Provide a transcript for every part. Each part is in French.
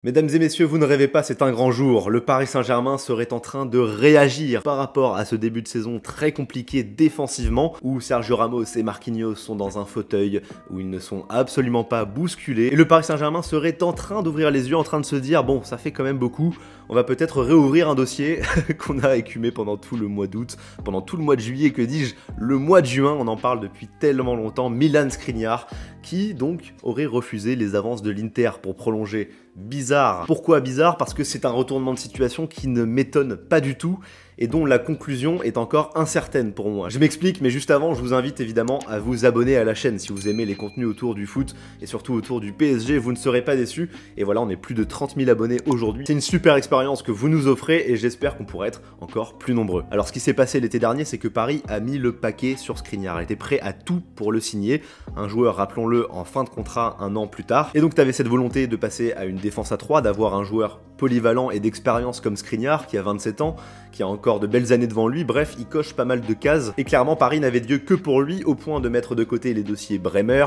Mesdames et messieurs, vous ne rêvez pas, c'est un grand jour. Le Paris Saint-Germain serait en train de réagir par rapport à ce début de saison très compliqué défensivement, où Sergio Ramos et Marquinhos sont dans un fauteuil, où ils ne sont absolument pas bousculés. Et le Paris Saint-Germain serait en train d'ouvrir les yeux, en train de se dire, bon, ça fait quand même beaucoup, on va peut-être réouvrir un dossier qu'on a écumé pendant tout le mois d'août, pendant tout le mois de juillet, que dis-je, le mois de juin, on en parle depuis tellement longtemps, Milan Skriniar, qui donc aurait refusé les avances de l'Inter pour prolonger. Bizarre. Pourquoi bizarre? Parce que c'est un retournement de situation qui ne m'étonne pas du tout et dont la conclusion est encore incertaine pour moi. Je m'explique, mais juste avant, je vous invite évidemment à vous abonner à la chaîne si vous aimez les contenus autour du foot et surtout autour du PSG, vous ne serez pas déçus. Et voilà, on est plus de 30 000 abonnés aujourd'hui. C'est une super expérience que vous nous offrez et j'espère qu'on pourra être encore plus nombreux. Alors ce qui s'est passé l'été dernier, c'est que Paris a mis le paquet sur Skriniar, elle était prêt à tout pour le signer. Un joueur, rappelons-le, en fin de contrat un an plus tard. Et donc tu avais cette volonté de passer à une défense à 3, d'avoir un joueur polyvalent et d'expérience comme Skriniar, qui a 27 ans, qui a encore de belles années devant lui, bref, il coche pas mal de cases. Et clairement, Paris n'avait Dieu que pour lui, au point de mettre de côté les dossiers Bremer,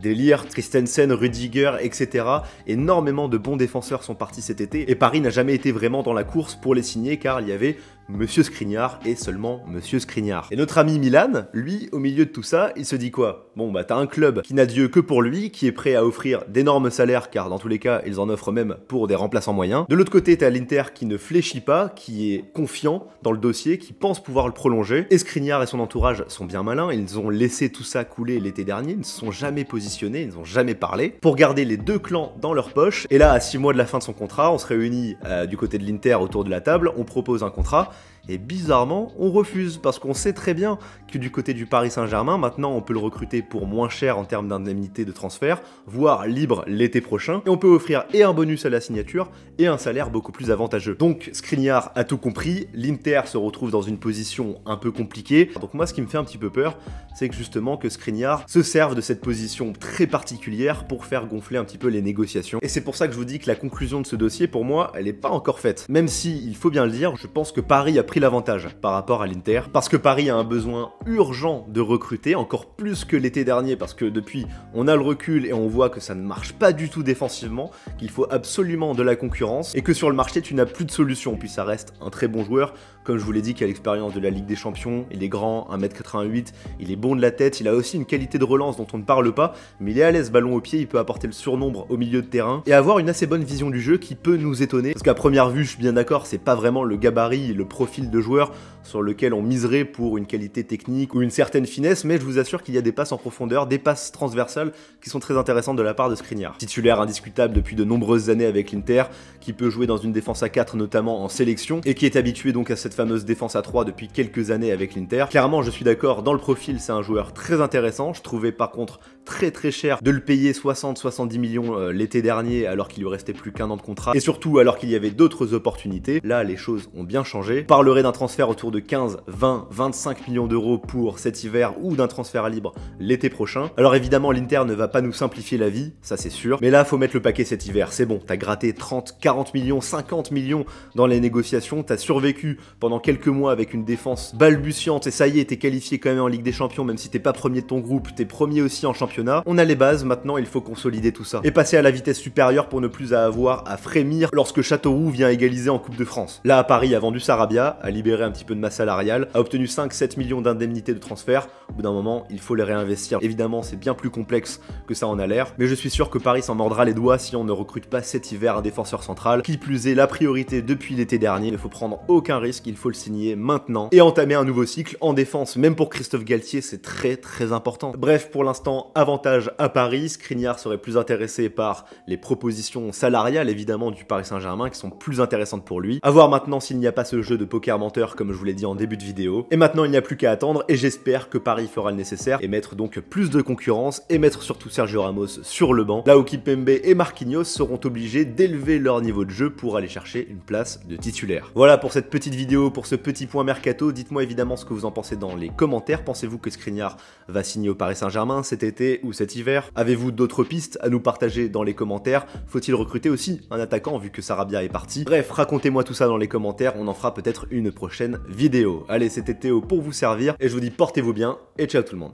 De Ligt, Christensen, Rudiger, etc. Énormément de bons défenseurs sont partis cet été, et Paris n'a jamais été vraiment dans la course pour les signer, car il y avait Monsieur Skriniar et seulement Monsieur Skriniar. Et notre ami Milan, lui, au milieu de tout ça, il se dit quoi? Bon bah t'as un club qui n'a Dieu que pour lui, qui est prêt à offrir d'énormes salaires, car dans tous les cas, ils en offrent même pour des remplaçants moyens. De l'autre côté, t'as l'Inter qui ne fléchit pas, qui est confiant dans le dossier, qui pense pouvoir le prolonger. Et Skriniar et son entourage sont bien malins, ils ont laissé tout ça couler l'été dernier, ils ne se sont jamais positionnés, ils n'ont jamais parlé, pour garder les deux clans dans leur poche. Et là, à 6 mois de la fin de son contrat, on se réunit du côté de l'Inter autour de la table, on propose un contrat, et bizarrement, on refuse, parce qu'on sait très bien que du côté du Paris Saint-Germain, maintenant on peut le recruter pour moins cher en termes d'indemnité de transfert, voire libre l'été prochain, et on peut offrir et un bonus à la signature, et un salaire beaucoup plus avantageux. Donc Skriniar a tout compris, l'Inter se retrouve dans une position un peu compliquée, donc moi ce qui me fait un petit peu peur, c'est que justement que Skriniar se serve de cette position très particulière pour faire gonfler un petit peu les négociations. Et c'est pour ça que je vous dis que la conclusion de ce dossier, pour moi, elle n'est pas encore faite. Même si, il faut bien le dire, je pense que Paris a pris l'avantage par rapport à l'Inter, parce que Paris a un besoin urgent de recruter, encore plus que l'été dernier, parce que depuis, on a le recul et on voit que ça ne marche pas du tout défensivement, qu'il faut absolument de la concurrence, et que sur le marché, tu n'as plus de solution, puis ça reste un très bon joueur, comme je vous l'ai dit, qui a l'expérience de la Ligue des Champions, il est grand, 1m88, il est bon de la tête, il a aussi une qualité de relance dont on ne parle pas, mais il est à l'aise, ballon au pied, il peut apporter le surnombre au milieu de terrain, et avoir une assez bonne vision du jeu qui peut nous étonner, parce qu'à première vue, je suis bien d'accord, c'est pas vraiment le gabarit, le profil de joueur sur lequel on miserait pour une qualité technique ou une certaine finesse, mais je vous assure qu'il y a des passes en profondeur, des passes transversales qui sont très intéressantes de la part de Skriniar. Titulaire indiscutable depuis de nombreuses années avec l'Inter, qui peut jouer dans une défense à 4 notamment en sélection, et qui est habitué donc à cette fameuse défense à 3 depuis quelques années avec l'Inter. Clairement, je suis d'accord, dans le profil, c'est un joueur très intéressant. Je trouvais par contre très cher de le payer 60-70 millions l'été dernier alors qu'il lui restait plus qu'un an de contrat, et surtout alors qu'il y avait d'autres opportunités. Là, les choses ont bien changé. On parlerait d'un transfert autour de 15, 20, 25 millions d'euros pour cet hiver ou d'un transfert libre l'été prochain. Alors évidemment, l'Inter ne va pas nous simplifier la vie, ça c'est sûr, mais là, faut mettre le paquet cet hiver. C'est bon, t'as gratté 30, 40 millions, 50 millions dans les négociations, t'as survécu pendant quelques mois avec une défense balbutiante, et ça y est, t'es qualifié quand même en Ligue des Champions, même si t'es pas premier de ton groupe, t'es premier aussi en championnat. On a les bases, maintenant il faut consolider tout ça et passer à la vitesse supérieure pour ne plus avoir à frémir lorsque Châteauroux vient égaliser en Coupe de France. Là, à Paris a vendu Sarabia, a libéré un petit peu de masse salariale, a obtenu 5-7 millions d'indemnités de transfert. Au bout d'un moment, il faut les réinvestir. Évidemment, c'est bien plus complexe que ça en a l'air, mais je suis sûr que Paris s'en mordra les doigts si on ne recrute pas cet hiver un défenseur central. Qui plus est, la priorité depuis l'été dernier, il ne faut prendre aucun risque, il faut le signer maintenant et entamer un nouveau cycle en défense. Même pour Christophe Galtier, c'est très important. Bref, pour l'instant, avantage à Paris. Skriniar serait plus intéressé par les propositions salariales évidemment du Paris Saint-Germain qui sont plus intéressantes pour lui. A voir maintenant s'il n'y a pas ce jeu de poker menteur comme je vous l'ai dit en début de vidéo. Et maintenant il n'y a plus qu'à attendre et j'espère que Paris fera le nécessaire et mettre donc plus de concurrence et mettre surtout Sergio Ramos sur le banc. Là où Kimpembe et Marquinhos seront obligés d'élever leur niveau de jeu pour aller chercher une place de titulaire. Voilà pour cette petite vidéo, pour ce petit point mercato. Dites-moi évidemment ce que vous en pensez dans les commentaires. Pensez-vous que Skriniar va signer au Paris Saint-Germain cet été ou cet hiver? Avez-vous d'autres pistes à nous partager dans les commentaires? Faut-il recruter aussi un attaquant vu que Sarabia est parti? Bref, racontez-moi tout ça dans les commentaires, on en fera peut-être une prochaine vidéo. Allez, c'était Théo pour vous servir et je vous dis portez-vous bien et ciao tout le monde.